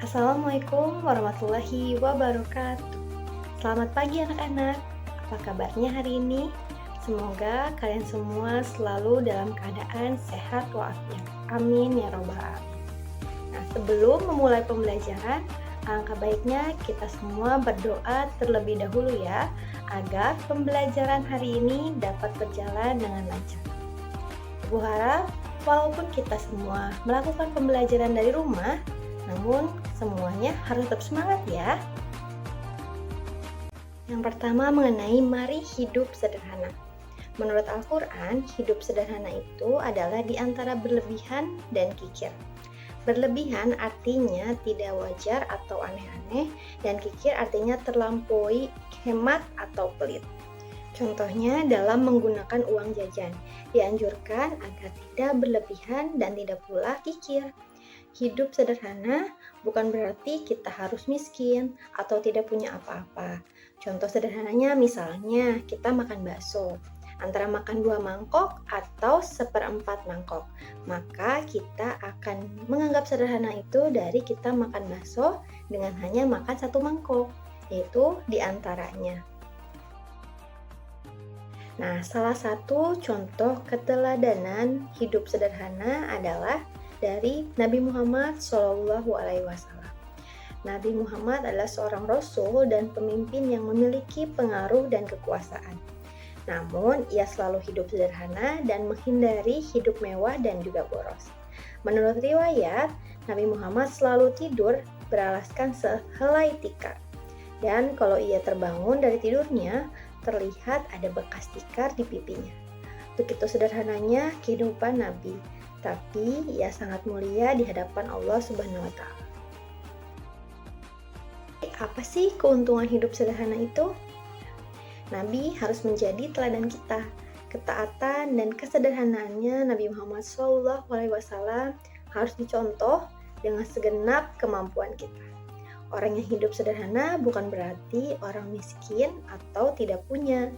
Assalamualaikum warahmatullahi wabarakatuh. Selamat pagi anak-anak. Apa kabarnya hari ini? Semoga kalian semua selalu dalam keadaan sehat walafiat. Amin ya robbal alamin. Nah, sebelum memulai pembelajaran, alangkah baiknya kita semua berdoa terlebih dahulu ya, agar pembelajaran hari ini dapat berjalan dengan lancar. Ibu harap walaupun kita semua melakukan pembelajaran dari rumah, namun semuanya harus tetap semangat ya. Yang pertama mengenai mari hidup sederhana. Menurut Al-Quran, hidup sederhana itu adalah di antara berlebihan dan kikir. Berlebihan artinya tidak wajar atau aneh-aneh, dan kikir artinya terlampaui, hemat atau pelit. Contohnya dalam menggunakan uang jajan, dianjurkan agar tidak berlebihan dan tidak pula kikir. Hidup sederhana bukan berarti kita harus miskin atau tidak punya apa-apa. Contoh sederhananya misalnya kita makan bakso, antara makan 2 mangkok atau 1/4 mangkok. Maka kita akan menganggap sederhana itu dari kita makan bakso dengan hanya makan 1 mangkok, yaitu diantaranya. Nah, salah satu contoh keteladanan hidup sederhana adalah dari Nabi Muhammad SAW. Nabi Muhammad adalah seorang rasul dan pemimpin yang memiliki pengaruh dan kekuasaan. Namun, ia selalu hidup sederhana dan menghindari hidup mewah dan juga boros. Menurut riwayat, Nabi Muhammad selalu tidur beralaskan sehelai tikar. Dan kalau ia terbangun dari tidurnya, terlihat ada bekas tikar di pipinya. Begitu sederhananya kehidupan Nabi, tapi ia sangat mulia di hadapan Allah Subhanahu wa Ta'ala. Apa sih keuntungan hidup sederhana itu? Nabi harus menjadi teladan kita. Ketaatan dan kesederhanaannya Nabi Muhammad SAW harus dicontoh dengan segenap kemampuan kita. Orang yang hidup sederhana bukan berarti orang miskin atau tidak punya.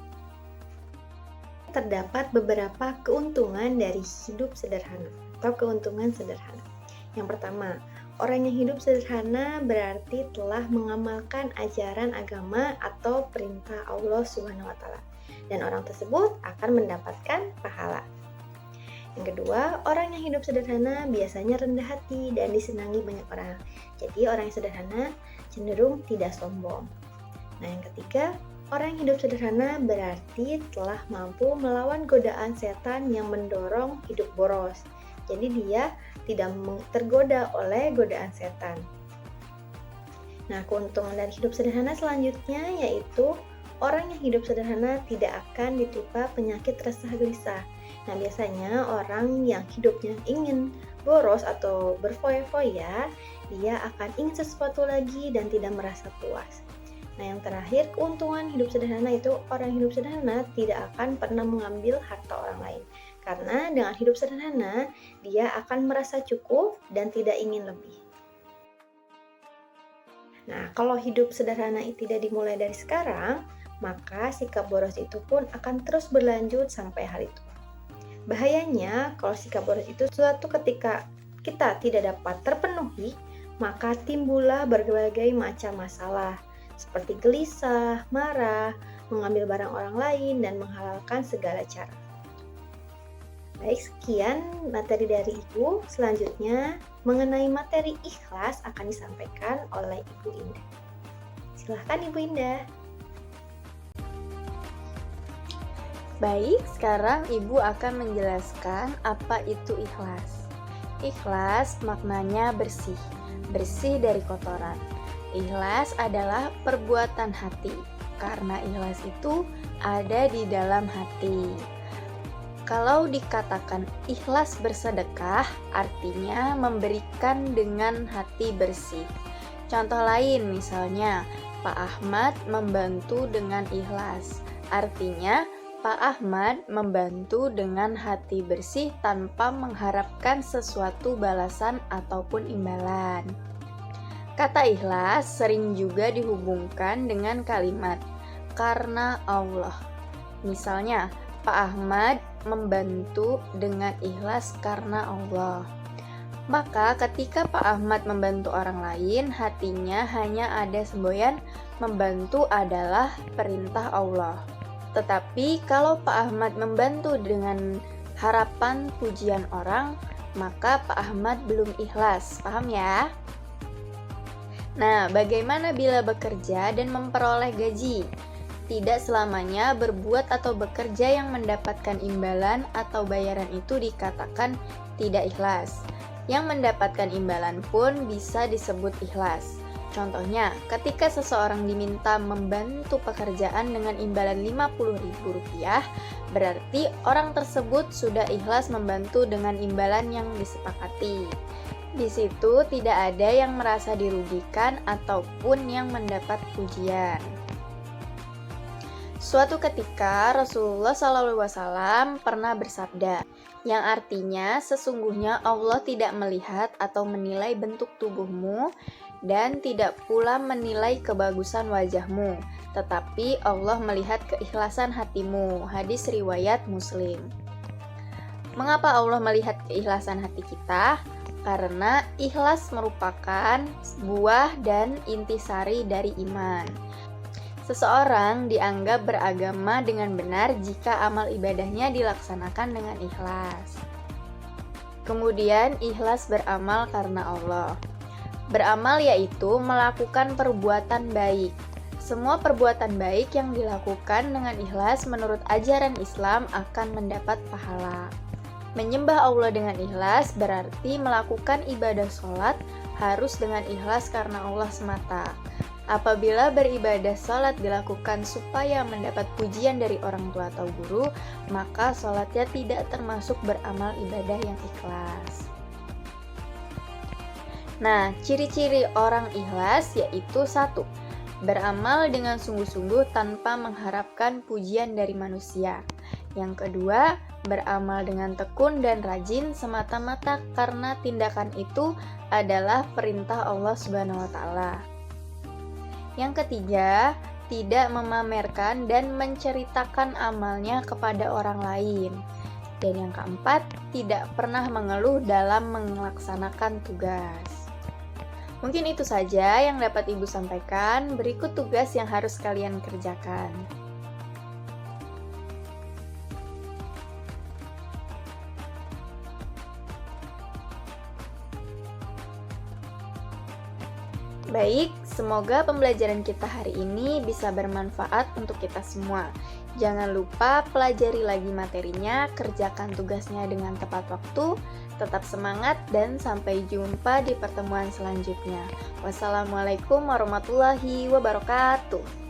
Terdapat beberapa keuntungan dari hidup sederhana atau keuntungan sederhana. Yang pertama, orang yang hidup sederhana berarti telah mengamalkan ajaran agama atau perintah Allah Subhanahu wa Ta'ala, dan orang tersebut akan mendapatkan pahala. Yang kedua, orang yang hidup sederhana biasanya rendah hati dan disenangi banyak orang. Jadi orang yang sederhana cenderung tidak sombong. Nah, yang ketiga, orang yang hidup sederhana berarti telah mampu melawan godaan setan yang mendorong hidup boros. Jadi dia tidak tergoda oleh godaan setan. Nah, keuntungan dari hidup sederhana selanjutnya yaitu orang yang hidup sederhana tidak akan ditimpa penyakit resah gelisah. Nah, biasanya orang yang hidupnya ingin boros atau berfoya-foya, dia akan ingin sesuatu lagi dan tidak merasa puas. Nah, yang terakhir, keuntungan hidup sederhana itu orang hidup sederhana tidak akan pernah mengambil harta orang lain. Karena dengan hidup sederhana, dia akan merasa cukup dan tidak ingin lebih. Nah, kalau hidup sederhana tidak dimulai dari sekarang, maka sikap boros itu pun akan terus berlanjut sampai hari tua. Bahayanya, kalau sikap boros itu suatu ketika kita tidak dapat terpenuhi, maka timbullah berbagai macam masalah, seperti gelisah, marah, mengambil barang orang lain, dan menghalalkan segala cara. Baik, sekian materi dari Ibu. Selanjutnya, mengenai materi ikhlas akan disampaikan oleh Ibu Indah. Silahkan Ibu Indah. Baik, sekarang Ibu akan menjelaskan apa itu ikhlas. Ikhlas maknanya bersih, bersih dari kotoran. Ikhlas adalah perbuatan hati, karena ikhlas itu ada di dalam hati. Kalau dikatakan ikhlas bersedekah, artinya memberikan dengan hati bersih. Contoh lain misalnya, Pak Ahmad membantu dengan ikhlas, artinya Pak Ahmad membantu dengan hati bersih tanpa mengharapkan sesuatu balasan ataupun imbalan. Kata ikhlas sering juga dihubungkan dengan kalimat karena Allah. Misalnya, Pak Ahmad membantu dengan ikhlas karena Allah. Maka ketika Pak Ahmad membantu orang lain, hatinya hanya ada semboyan membantu adalah perintah Allah. Tetapi kalau Pak Ahmad membantu dengan harapan pujian orang, maka Pak Ahmad belum ikhlas. Paham ya? Nah, bagaimana bila bekerja dan memperoleh gaji? Tidak selamanya berbuat atau bekerja yang mendapatkan imbalan atau bayaran itu dikatakan tidak ikhlas. Yang mendapatkan imbalan pun bisa disebut ikhlas. Contohnya, ketika seseorang diminta membantu pekerjaan dengan imbalan Rp50.000, berarti orang tersebut sudah ikhlas membantu dengan imbalan yang disepakati. Di situ tidak ada yang merasa dirugikan ataupun yang mendapat pujian. Suatu ketika Rasulullah SAW pernah bersabda, yang artinya sesungguhnya Allah tidak melihat atau menilai bentuk tubuhmu dan tidak pula menilai kebagusan wajahmu, tetapi Allah melihat keikhlasan hatimu. Hadis riwayat Muslim. Mengapa Allah melihat keikhlasan hati kita? Karena ikhlas merupakan buah dan intisari dari iman. Seseorang dianggap beragama dengan benar jika amal ibadahnya dilaksanakan dengan ikhlas. Kemudian ikhlas beramal karena Allah. Beramal yaitu melakukan perbuatan baik. Semua perbuatan baik yang dilakukan dengan ikhlas menurut ajaran Islam akan mendapat pahala. Menyembah Allah dengan ikhlas berarti melakukan ibadah sholat harus dengan ikhlas karena Allah semata. Apabila beribadah sholat dilakukan supaya mendapat pujian dari orang tua atau guru, maka sholatnya tidak termasuk beramal ibadah yang ikhlas. Nah, ciri-ciri orang ikhlas yaitu 1. Beramal dengan sungguh-sungguh tanpa mengharapkan pujian dari manusia. Yang kedua, beramal dengan tekun dan rajin semata-mata karena tindakan itu adalah perintah Allah Subhanahu wa taala. Yang ketiga, tidak memamerkan dan menceritakan amalnya kepada orang lain. Dan yang keempat, tidak pernah mengeluh dalam melaksanakan tugas. Mungkin itu saja yang dapat Ibu sampaikan. Berikut tugas yang harus kalian kerjakan. Baik, semoga pembelajaran kita hari ini bisa bermanfaat untuk kita semua. Jangan lupa pelajari lagi materinya, kerjakan tugasnya dengan tepat waktu, tetap semangat, dan sampai jumpa di pertemuan selanjutnya. Wassalamualaikum warahmatullahi wabarakatuh.